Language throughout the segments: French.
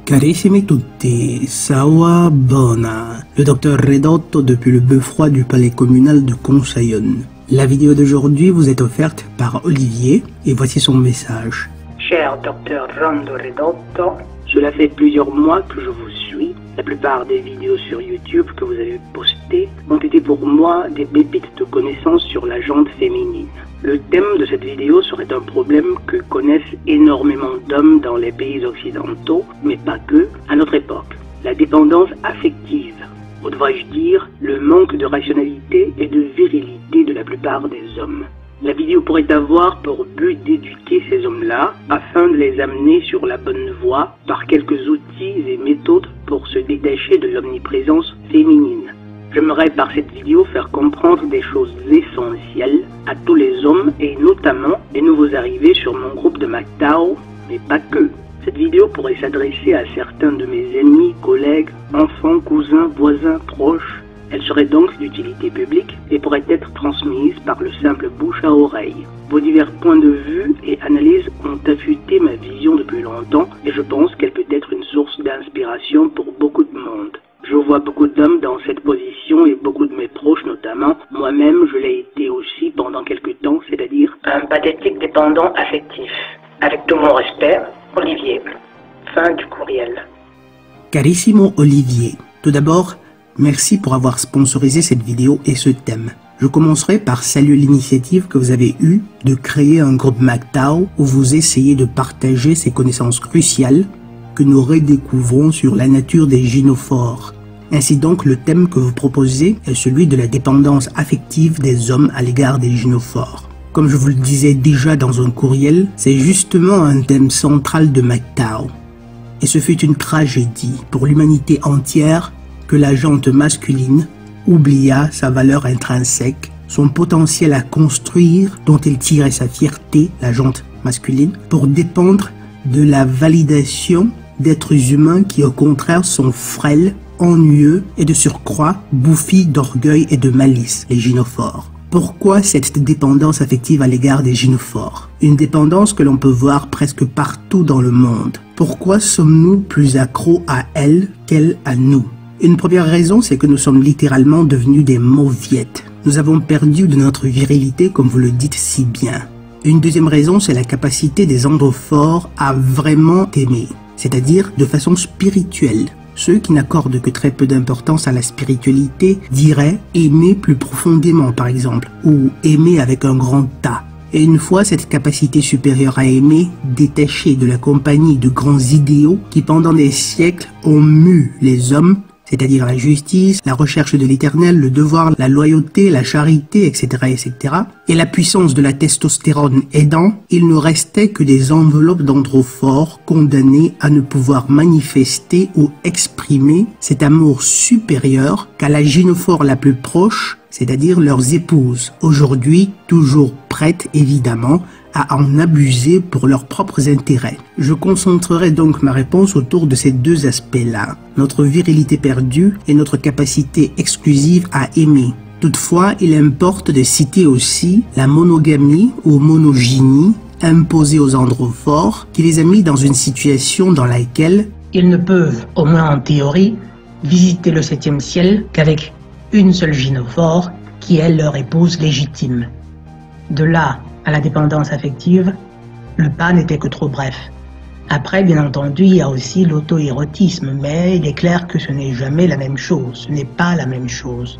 Carissimi tutti, Sawa Bona, le docteur Redotto depuis le Beffroi du palais communal de Conseillon. La vidéo d'aujourd'hui vous est offerte par Olivier et voici son message. Cher docteur Rando Redotto, cela fait plusieurs mois que je vous suis. La plupart des vidéos sur YouTube que vous avez postées ont été pour moi des pépites de connaissances sur la jante féminine. Le thème de cette vidéo serait un problème que connaissent énormément d'hommes dans les pays occidentaux, mais pas que, à notre époque. La dépendance affective, ou devrais-je dire, le manque de rationalité et de virilité de la plupart des hommes. La vidéo pourrait avoir pour but d'éduquer ces hommes-là afin de les amener sur la bonne voie par quelques outils et méthodes pour se détacher de l'omniprésence féminine. J'aimerais par cette vidéo faire comprendre des choses essentielles à tous les hommes et notamment les nouveaux arrivés sur mon groupe de MGTOW, mais pas que. Cette vidéo pourrait s'adresser à certains de mes ennemis, collègues, enfants, cousins, voisins, proches. Elle serait donc d'utilité publique et pourrait être transmise par le simple bouche à oreille. Vos divers points de vue et analyses ont affûté ma vision depuis longtemps et je pense qu'elle peut être une source d'inspiration pour beaucoup de monde. Je vois beaucoup d'hommes dans cette position et beaucoup de mes proches notamment. Moi-même, je l'ai été aussi pendant quelques temps, c'est-à-dire un pathétique dépendant affectif. Avec tout mon respect, Olivier. Fin du courriel. Carissimo Olivier, tout d'abord, merci pour avoir sponsorisé cette vidéo et ce thème. Je commencerai par saluer l'initiative que vous avez eue de créer un groupe MGTOW où vous essayez de partager ces connaissances cruciales que nous redécouvrons sur la nature des gynophores. Ainsi donc, le thème que vous proposez est celui de la dépendance affective des hommes à l'égard des gynophores. Comme je vous le disais déjà dans un courriel, c'est justement un thème central de MGTOW. Et ce fut une tragédie pour l'humanité entière que la jante masculine oublia sa valeur intrinsèque, son potentiel à construire dont elle tirait sa fierté, la jante masculine, pour dépendre de la validation d'êtres humains qui au contraire sont frêles, ennuyeux et de surcroît bouffis d'orgueil et de malice, les gynophores. Pourquoi cette dépendance affective à l'égard des gynophores? Une dépendance que l'on peut voir presque partout dans le monde. Pourquoi sommes-nous plus accros à elles qu'elles à nous? Une première raison, c'est que nous sommes littéralement devenus des mauviettes. Nous avons perdu de notre virilité comme vous le dites si bien. Une deuxième raison, c'est la capacité des androphores à vraiment aimer, c'est-à-dire de façon spirituelle. Ceux qui n'accordent que très peu d'importance à la spiritualité diraient aimer plus profondément par exemple, ou aimer avec un grand A. Et une fois cette capacité supérieure à aimer détachée de la compagnie de grands idéaux qui pendant des siècles ont mu les hommes, c'est-à-dire la justice, la recherche de l'éternel, le devoir, la loyauté, la charité, etc., etc., et la puissance de la testostérone aidant, il ne restait que des enveloppes d'androphores condamnés à ne pouvoir manifester ou exprimer cet amour supérieur qu'à la gynophore la plus proche, c'est-à-dire leurs épouses, aujourd'hui toujours prêtes évidemment à en abuser pour leurs propres intérêts. Je concentrerai donc ma réponse autour de ces deux aspects-là, notre virilité perdue et notre capacité exclusive à aimer. Toutefois, il importe de citer aussi la monogamie ou monogynie imposée aux androphores qui les a mis dans une situation dans laquelle Ils ne peuvent, au moins en théorie, visiter le 7e ciel qu'avec une seule gynophore qui est leur épouse légitime. De là à la dépendance affective, le pas n'était que trop bref. Après, bien entendu, il y a aussi l'auto-érotisme, mais il est clair que ce n'est jamais la même chose, ce n'est pas la même chose.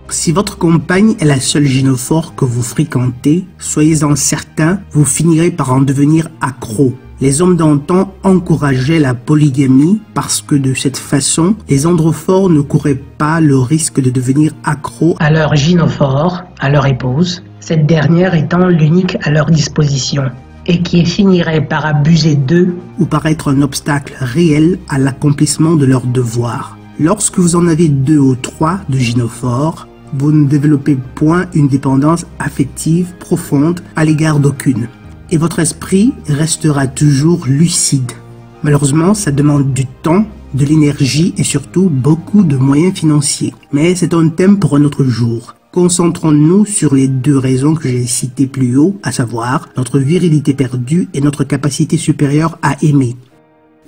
si votre compagne est la seule gynophore que vous fréquentez, soyez-en certain, vous finirez par en devenir accro. Les hommes d'antan encourageaient la polygamie parce que de cette façon, les androphores ne couraient pas le risque de devenir accros à leur gynophore, à leur épouse, cette dernière étant l'unique à leur disposition, et qui finirait par abuser d'eux ou par être un obstacle réel à l'accomplissement de leurs devoirs. Lorsque vous en avez 2 ou 3 de gynophores, vous ne développez point une dépendance affective profonde à l'égard d'aucune. Et votre esprit restera toujours lucide. Malheureusement, ça demande du temps, de l'énergie et surtout beaucoup de moyens financiers. Mais c'est un thème pour un autre jour. Concentrons-nous sur les 2 raisons que j'ai citées plus haut, à savoir notre virilité perdue et notre capacité supérieure à aimer.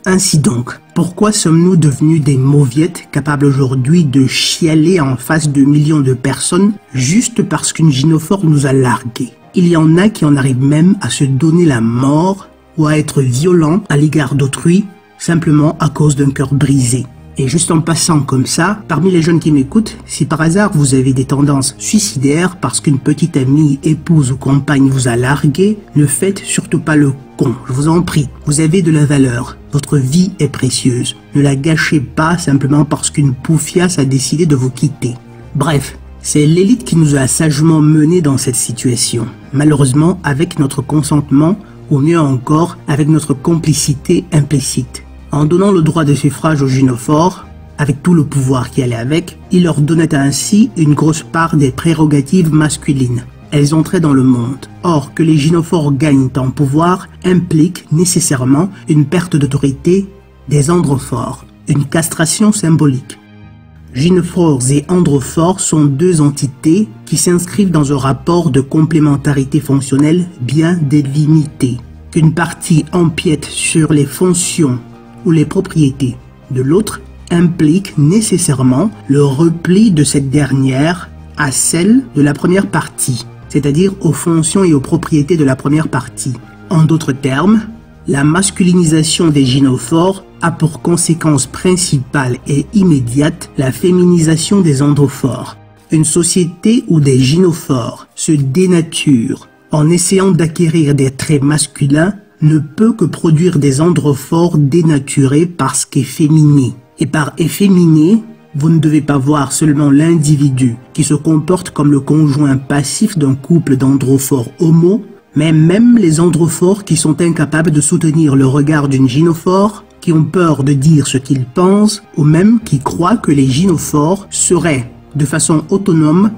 Ainsi donc, pourquoi sommes-nous devenus des mauviettes capables aujourd'hui de chialer en face de millions de personnes juste parce qu'une gynophore nous a largués? Il y en a qui en arrivent même à se donner la mort ou à être violents à l'égard d'autrui simplement à cause d'un cœur brisé. Et juste en passant comme ça, parmi les jeunes qui m'écoutent, si par hasard vous avez des tendances suicidaires parce qu'une petite amie, épouse ou compagne vous a largué, ne faites surtout pas le con, je vous en prie. Vous avez de la valeur, votre vie est précieuse. Ne la gâchez pas simplement parce qu'une poufiasse a décidé de vous quitter. Bref, c'est l'élite qui nous a sagement menés dans cette situation. Malheureusement, avec notre consentement, ou mieux encore, avec notre complicité implicite. En donnant le droit de suffrage aux gynophores, avec tout le pouvoir qui allait avec, il leur donnait ainsi une grosse part des prérogatives masculines. Elles entraient dans le monde. Or, que les gynophores gagnent en pouvoir implique nécessairement une perte d'autorité des androphores, une castration symbolique. Gynophores et androphores sont deux entités qui s'inscrivent dans un rapport de complémentarité fonctionnelle bien délimité. Qu'une partie empiète sur les fonctions ou les propriétés de l'autre implique nécessairement le repli de cette dernière à celle de la première partie, c'est-à-dire aux fonctions et aux propriétés de la première partie. En d'autres termes, la masculinisation des gynophores a pour conséquence principale et immédiate la féminisation des androphores. Une société où des gynophores se dénaturent en essayant d'acquérir des traits masculins ne peut que produire des androphores dénaturés parce qu'efféminés. Et par efféminé, vous ne devez pas voir seulement l'individu qui se comporte comme le conjoint passif d'un couple d'androphores homo, mais même les androphores qui sont incapables de soutenir le regard d'une gynophore, qui ont peur de dire ce qu'ils pensent, ou même qui croient que les gynophores seraient, de façon autonome,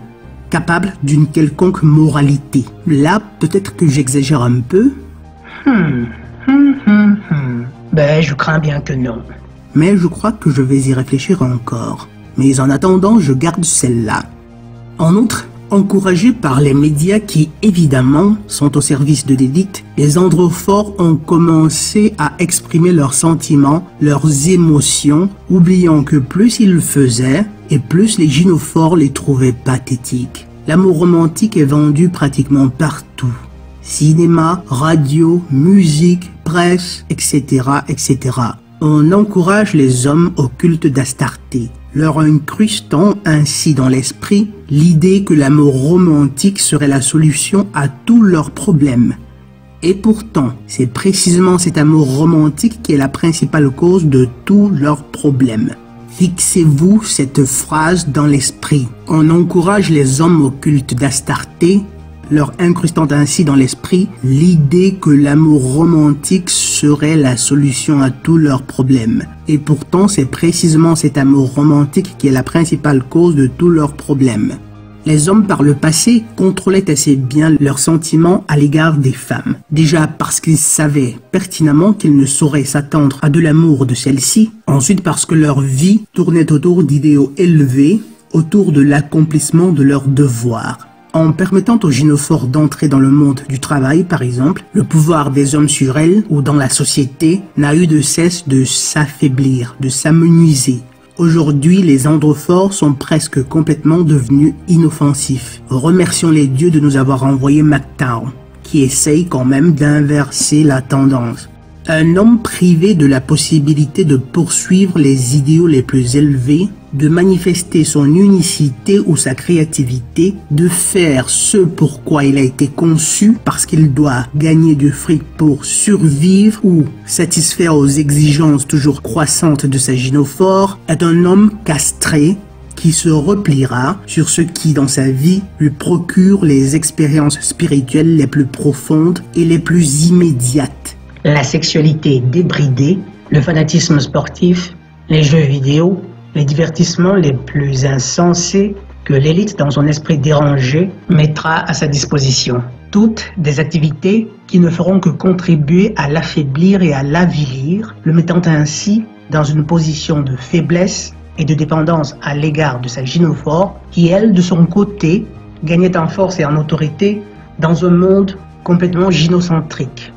capables d'une quelconque moralité. Là, peut-être que j'exagère un peu. Ben, je crains bien que non. Mais je crois que je vais y réfléchir encore. Mais en attendant, je garde celle-là. En outre, encouragés par les médias qui, évidemment, sont au service de l'élite, les androphores ont commencé à exprimer leurs sentiments, leurs émotions, oubliant que plus ils le faisaient, et plus les gynophores les trouvaient pathétiques. L'amour romantique est vendu pratiquement partout. Cinéma, radio, musique, presse, etc., etc. On encourage les hommes au culte d'Astarté, leur incrustant ainsi dans l'esprit l'idée que l'amour romantique serait la solution à tous leurs problèmes. Et pourtant, c'est précisément cet amour romantique qui est la principale cause de tous leurs problèmes. Fixez-vous cette phrase dans l'esprit. On encourage les hommes au culte d'Astarté, leur incrustant ainsi dans l'esprit l'idée que l'amour romantique serait la solution à tous leurs problèmes. Et pourtant, c'est précisément cet amour romantique qui est la principale cause de tous leurs problèmes. Les hommes par le passé contrôlaient assez bien leurs sentiments à l'égard des femmes. Déjà parce qu'ils savaient pertinemment qu'ils ne sauraient s'attendre à de l'amour de celles-ci. Ensuite parce que leur vie tournait autour d'idéaux élevés, autour de l'accomplissement de leurs devoirs. En permettant aux gynophores d'entrer dans le monde du travail, par exemple, le pouvoir des hommes sur elles ou dans la société n'a eu de cesse de s'affaiblir, de s'amenuiser. Aujourd'hui, les androphores sont presque complètement devenus inoffensifs. Remercions les dieux de nous avoir envoyé McTown, qui essaye quand même d'inverser la tendance. Un homme privé de la possibilité de poursuivre les idéaux les plus élevés, de manifester son unicité ou sa créativité, de faire ce pourquoi il a été conçu parce qu'il doit gagner du fric pour survivre ou satisfaire aux exigences toujours croissantes de sa gynophore, est un homme castré qui se repliera sur ce qui dans sa vie lui procure les expériences spirituelles les plus profondes et les plus immédiates. La sexualité débridée, le fanatisme sportif, les jeux vidéo, les divertissements les plus insensés que l'élite dans son esprit dérangé mettra à sa disposition. Toutes des activités qui ne feront que contribuer à l'affaiblir et à l'avilir, le mettant ainsi dans une position de faiblesse et de dépendance à l'égard de sa gynophore qui, elle, de son côté, gagnait en force et en autorité dans un monde complètement gynocentrique.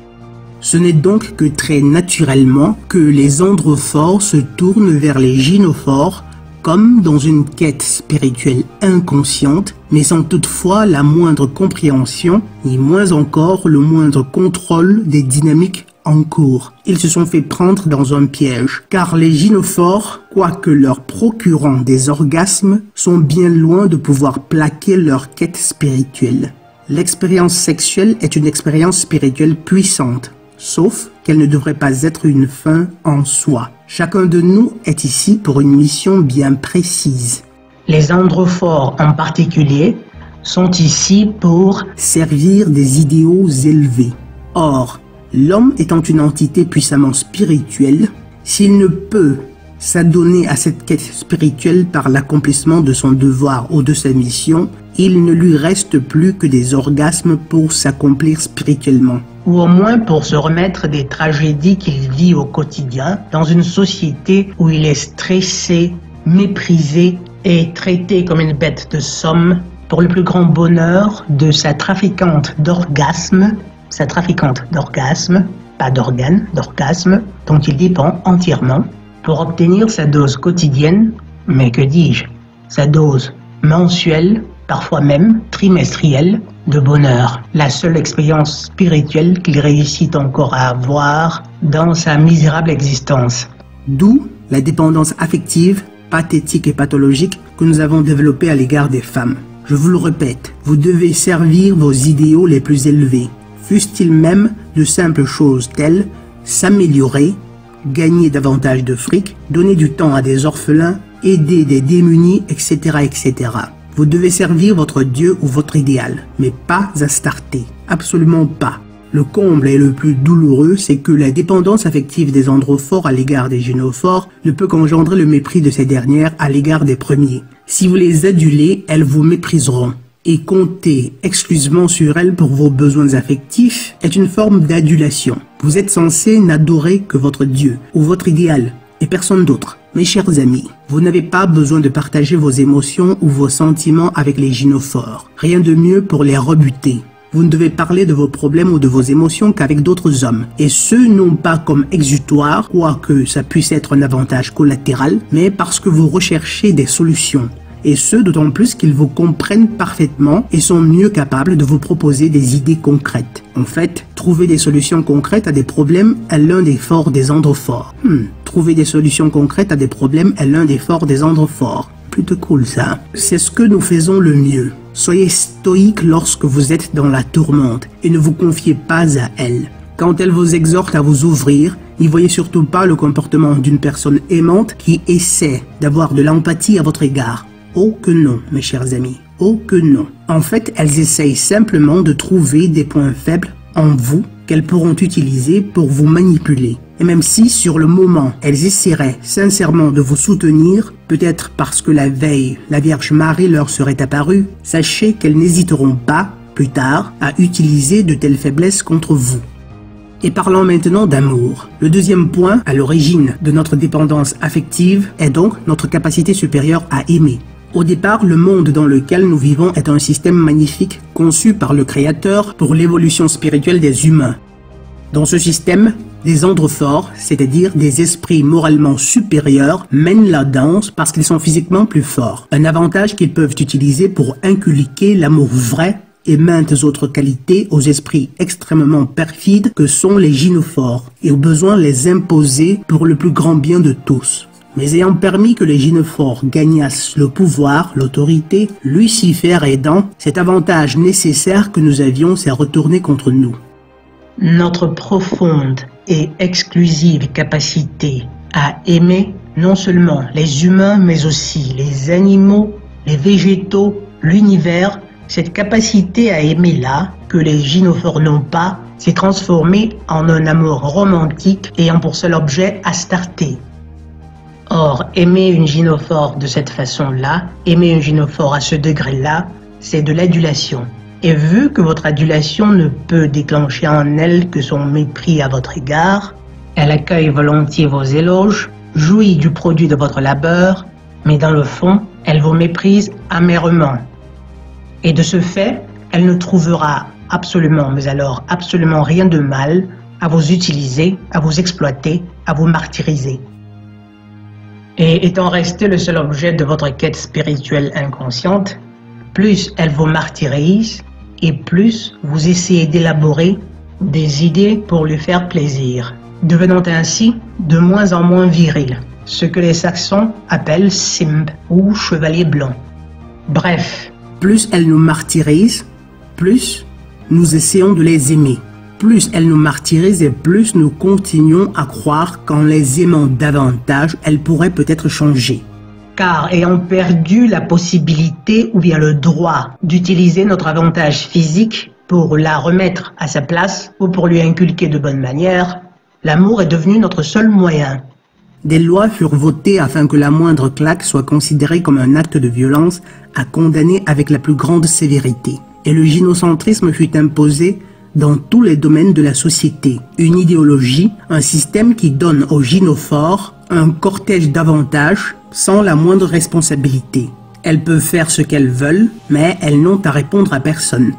Ce n'est donc que très naturellement que les androphores se tournent vers les gynophores comme dans une quête spirituelle inconsciente, mais sans toutefois la moindre compréhension, ni moins encore le moindre contrôle des dynamiques en cours. Ils se sont fait prendre dans un piège, car les gynophores, quoique leur procurant des orgasmes, sont bien loin de pouvoir plaquer leur quête spirituelle. L'expérience sexuelle est une expérience spirituelle puissante, sauf qu'elle ne devrait pas être une fin en soi. Chacun de nous est ici pour une mission bien précise. Les androphores en particulier sont ici pour servir des idéaux élevés. Or, l'homme étant une entité puissamment spirituelle, s'il ne peut s'adonner à cette quête spirituelle par l'accomplissement de son devoir ou de sa mission, il ne lui reste plus que des orgasmes pour s'accomplir spirituellement. Ou au moins pour se remettre des tragédies qu'il vit au quotidien dans une société où il est stressé, méprisé et traité comme une bête de somme pour le plus grand bonheur de sa trafiquante d'orgasmes, pas d'organes, d'orgasmes, dont il dépend entièrement pour obtenir sa dose quotidienne, mais que dis-je, sa dose mensuelle, parfois même trimestrielle, de bonheur, la seule expérience spirituelle qu'il réussit encore à avoir dans sa misérable existence. D'où la dépendance affective, pathétique et pathologique que nous avons développée à l'égard des femmes. Je vous le répète, vous devez servir vos idéaux les plus élevés, fussent-ils même de simples choses telles s'améliorer, gagner davantage de fric, donner du temps à des orphelins, aider des démunis, etc., etc. Vous devez servir votre Dieu ou votre idéal, mais pas Astarté, absolument pas. Le comble et le plus douloureux, c'est que la dépendance affective des androphores à l'égard des gynophores ne peut qu'engendrer le mépris de ces dernières à l'égard des premiers. Si vous les adulez, elles vous mépriseront. Et compter exclusivement sur elles pour vos besoins affectifs est une forme d'adulation. Vous êtes censé n'adorer que votre Dieu ou votre idéal et personne d'autre. Mes chers amis, vous n'avez pas besoin de partager vos émotions ou vos sentiments avec les gynophores. Rien de mieux pour les rebuter. Vous ne devez parler de vos problèmes ou de vos émotions qu'avec d'autres hommes. Et ce, non pas comme exutoire, quoique ça puisse être un avantage collatéral, mais parce que vous recherchez des solutions. Et ce, d'autant plus qu'ils vous comprennent parfaitement et sont mieux capables de vous proposer des idées concrètes. En fait, trouver des solutions concrètes à des problèmes est l'un des forts des androphores. Trouver des solutions concrètes à des problèmes est l'un des forts des androphores. Plutôt cool ça. C'est ce que nous faisons le mieux. Soyez stoïque lorsque vous êtes dans la tourmente et ne vous confiez pas à elle. Quand elle vous exhorte à vous ouvrir, n'y voyez surtout pas le comportement d'une personne aimante qui essaie d'avoir de l'empathie à votre égard. Oh que non, mes chers amis, oh que non. En fait, elles essayent simplement de trouver des points faibles en vous qu'elles pourront utiliser pour vous manipuler. Et même si, sur le moment, elles essaieraient sincèrement de vous soutenir, peut-être parce que la veille, la Vierge Marie leur serait apparue, sachez qu'elles n'hésiteront pas, plus tard, à utiliser de telles faiblesses contre vous. Et parlons maintenant d'amour. Le deuxième point, à l'origine de notre dépendance affective, est donc notre capacité supérieure à aimer. Au départ, le monde dans lequel nous vivons est un système magnifique conçu par le Créateur pour l'évolution spirituelle des humains. Dans ce système, des androphores, c'est-à-dire des esprits moralement supérieurs, mènent la danse parce qu'ils sont physiquement plus forts. Un avantage qu'ils peuvent utiliser pour inculquer l'amour vrai et maintes autres qualités aux esprits extrêmement perfides que sont les gynophores, et au besoin les imposer pour le plus grand bien de tous. Mais ayant permis que les gynophores gagnassent le pouvoir, l'autorité, Lucifer aidant, cet avantage nécessaire que nous avions s'est retourné contre nous. Notre profonde et exclusive capacité à aimer non seulement les humains mais aussi les animaux, les végétaux, l'univers, cette capacité à aimer là, que les gynophores n'ont pas, s'est transformée en un amour romantique ayant pour seul objet Astarté. Or, aimer une gynophore de cette façon-là, aimer une gynophore à ce degré-là, c'est de l'adulation. Et vu que votre adulation ne peut déclencher en elle que son mépris à votre égard, elle accueille volontiers vos éloges, jouit du produit de votre labeur, mais dans le fond, elle vous méprise amèrement. Et de ce fait, elle ne trouvera absolument, mais alors absolument rien de mal à vous utiliser, à vous exploiter, à vous martyriser. Et étant resté le seul objet de votre quête spirituelle inconsciente, plus elle vous martyrise et plus vous essayez d'élaborer des idées pour lui faire plaisir, devenant ainsi de moins en moins viril, ce que les Saxons appellent simp ou chevalier blanc. Bref. Plus elle nous martyrise, plus nous essayons de les aimer. Plus elle nous martyrise et plus nous continuons à croire qu'en les aimant davantage, elle pourrait peut-être changer. Car ayant perdu la possibilité ou bien le droit d'utiliser notre avantage physique pour la remettre à sa place ou pour lui inculquer de bonnes manières, l'amour est devenu notre seul moyen. Des lois furent votées afin que la moindre claque soit considérée comme un acte de violence à condamner avec la plus grande sévérité. Et le gynocentrisme fut imposé dans tous les domaines de la société. Une idéologie, un système qui donne aux gynophores un cortège d'avantages sans la moindre responsabilité. Elles peuvent faire ce qu'elles veulent, mais elles n'ont à répondre à personne.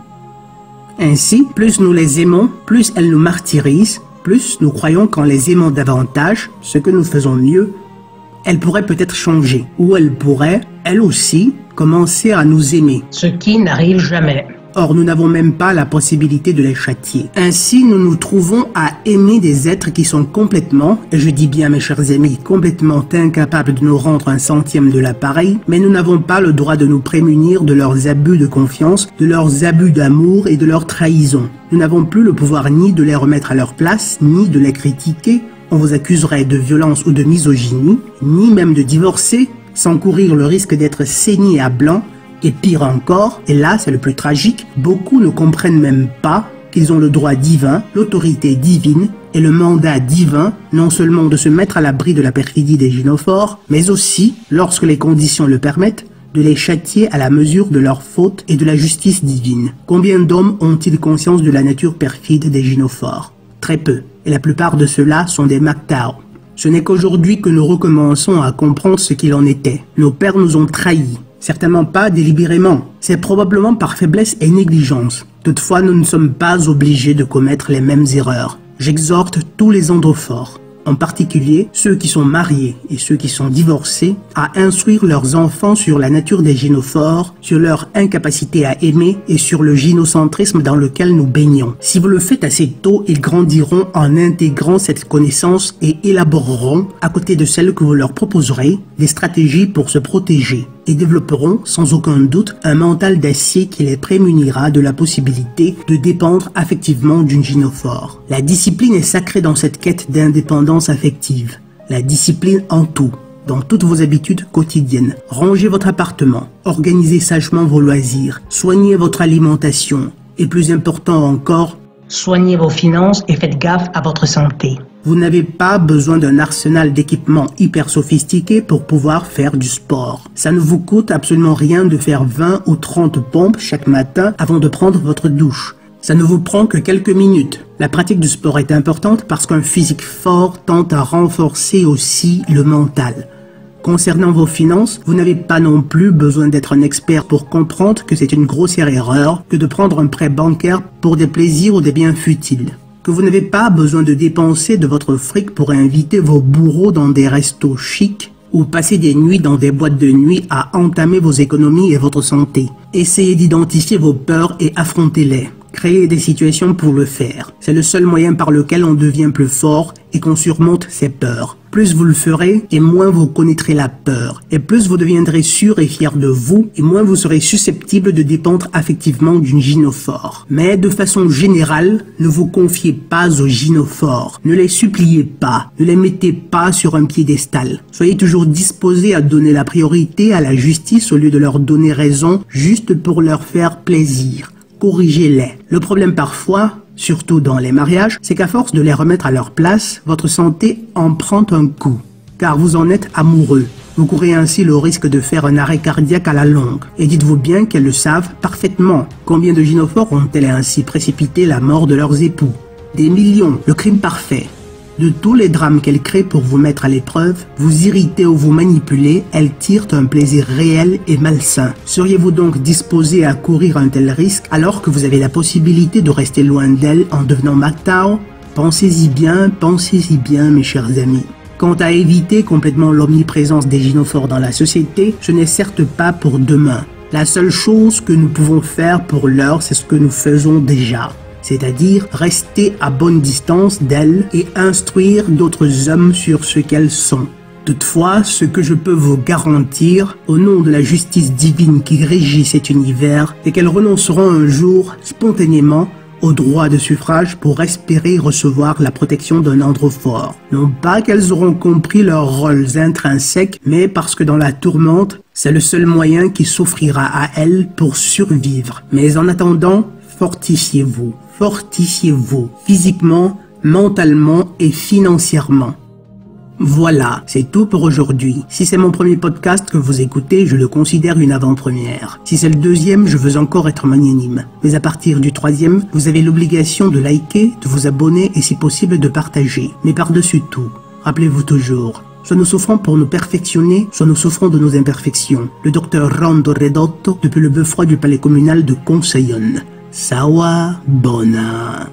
Ainsi, plus nous les aimons, plus elles nous martyrisent, plus nous croyons qu'en les aimant davantage, ce que nous faisons mieux, elles pourraient peut-être changer, ou elles pourraient, elles aussi, commencer à nous aimer. Ce qui n'arrive jamais. Or, nous n'avons même pas la possibilité de les châtier. Ainsi, nous nous trouvons à aimer des êtres qui sont complètement, et je dis bien mes chers amis, complètement incapables de nous rendre un centième de l'appareil, mais nous n'avons pas le droit de nous prémunir de leurs abus de confiance, de leurs abus d'amour et de leurs trahisons. Nous n'avons plus le pouvoir ni de les remettre à leur place, ni de les critiquer. On vous accuserait de violence ou de misogynie, ni même de divorcer, sans courir le risque d'être saigné à blanc. Et pire encore, et là c'est le plus tragique, beaucoup ne comprennent même pas qu'ils ont le droit divin, l'autorité divine et le mandat divin, non seulement de se mettre à l'abri de la perfidie des gynophores, mais aussi, lorsque les conditions le permettent, de les châtier à la mesure de leurs fautes et de la justice divine. Combien d'hommes ont-ils conscience de la nature perfide des gynophores? Très peu, et la plupart de ceux-là sont des MGTOW. Ce n'est qu'aujourd'hui que nous recommençons à comprendre ce qu'il en était. Nos pères nous ont trahis. Certainement pas délibérément, c'est probablement par faiblesse et négligence. Toutefois, nous ne sommes pas obligés de commettre les mêmes erreurs. J'exhorte tous les androphores, en particulier ceux qui sont mariés et ceux qui sont divorcés, à instruire leurs enfants sur la nature des gynophores, sur leur incapacité à aimer et sur le gynocentrisme dans lequel nous baignons. Si vous le faites assez tôt, ils grandiront en intégrant cette connaissance et élaboreront, à côté de celles que vous leur proposerez, des stratégies pour se protéger et développeront sans aucun doute un mental d'acier qui les prémunira de la possibilité de dépendre affectivement d'une gynophore. La discipline est sacrée dans cette quête d'indépendance affective. La discipline en tout, dans toutes vos habitudes quotidiennes. Rangez votre appartement, organisez sagement vos loisirs, soignez votre alimentation et plus important encore, soignez vos finances et faites gaffe à votre santé. Vous n'avez pas besoin d'un arsenal d'équipements hyper sophistiqués pour pouvoir faire du sport. Ça ne vous coûte absolument rien de faire 20 ou 30 pompes chaque matin avant de prendre votre douche. Ça ne vous prend que quelques minutes. La pratique du sport est importante parce qu'un physique fort tend à renforcer aussi le mental. Concernant vos finances, vous n'avez pas non plus besoin d'être un expert pour comprendre que c'est une grossière erreur que de prendre un prêt bancaire pour des plaisirs ou des biens futiles. Que vous n'avez pas besoin de dépenser de votre fric pour inviter vos bourreaux dans des restos chics ou passer des nuits dans des boîtes de nuit à entamer vos économies et votre santé. Essayez d'identifier vos peurs et affrontez-les. Créez des situations pour le faire. C'est le seul moyen par lequel on devient plus fort et qu'on surmonte ses peurs. Plus vous le ferez, et moins vous connaîtrez la peur. Et plus vous deviendrez sûr et fier de vous, et moins vous serez susceptible de dépendre affectivement d'une gynophore. Mais de façon générale, ne vous confiez pas aux gynophores. Ne les suppliez pas. Ne les mettez pas sur un piédestal. Soyez toujours disposés à donner la priorité à la justice au lieu de leur donner raison juste pour leur faire plaisir. Corrigez-les. Le problème parfois, surtout dans les mariages, c'est qu'à force de les remettre à leur place, votre santé en prend un coup, car vous en êtes amoureux. Vous courez ainsi le risque de faire un arrêt cardiaque à la longue. Et dites-vous bien qu'elles le savent parfaitement. Combien de gynophores ont-elles ainsi précipité la mort de leurs époux? Des millions, le crime parfait. De tous les drames qu'elles créent pour vous mettre à l'épreuve, vous irriter ou vous manipuler, elles tirent un plaisir réel et malsain. Seriez-vous donc disposé à courir un tel risque alors que vous avez la possibilité de rester loin d'elles en devenant MGTOW? Pensez-y bien mes chers amis. Quant à éviter complètement l'omniprésence des gynophores dans la société, ce n'est certes pas pour demain. La seule chose que nous pouvons faire pour l'heure, c'est ce que nous faisons déjà. C'est-à-dire rester à bonne distance d'elles et instruire d'autres hommes sur ce qu'elles sont. Toutefois, ce que je peux vous garantir, au nom de la justice divine qui régit cet univers, c'est qu'elles renonceront un jour, spontanément, au droit de suffrage pour espérer recevoir la protection d'un androphore. Non pas qu'elles auront compris leurs rôles intrinsèques, mais parce que dans la tourmente, c'est le seul moyen qui s'offrira à elles pour survivre. Mais en attendant, fortifiez-vous, physiquement, mentalement et financièrement. Voilà, c'est tout pour aujourd'hui. Si c'est mon premier podcast que vous écoutez, je le considère une avant-première. Si c'est le deuxième, je veux encore être magnanime. Mais à partir du troisième, vous avez l'obligation de liker, de vous abonner et si possible de partager. Mais par-dessus tout, rappelez-vous toujours, soit nous souffrons pour nous perfectionner, soit nous souffrons de nos imperfections. Le docteur Rondo Redotto, depuis le bœuf froid du palais communal de Conseillonne. Sawa Bona.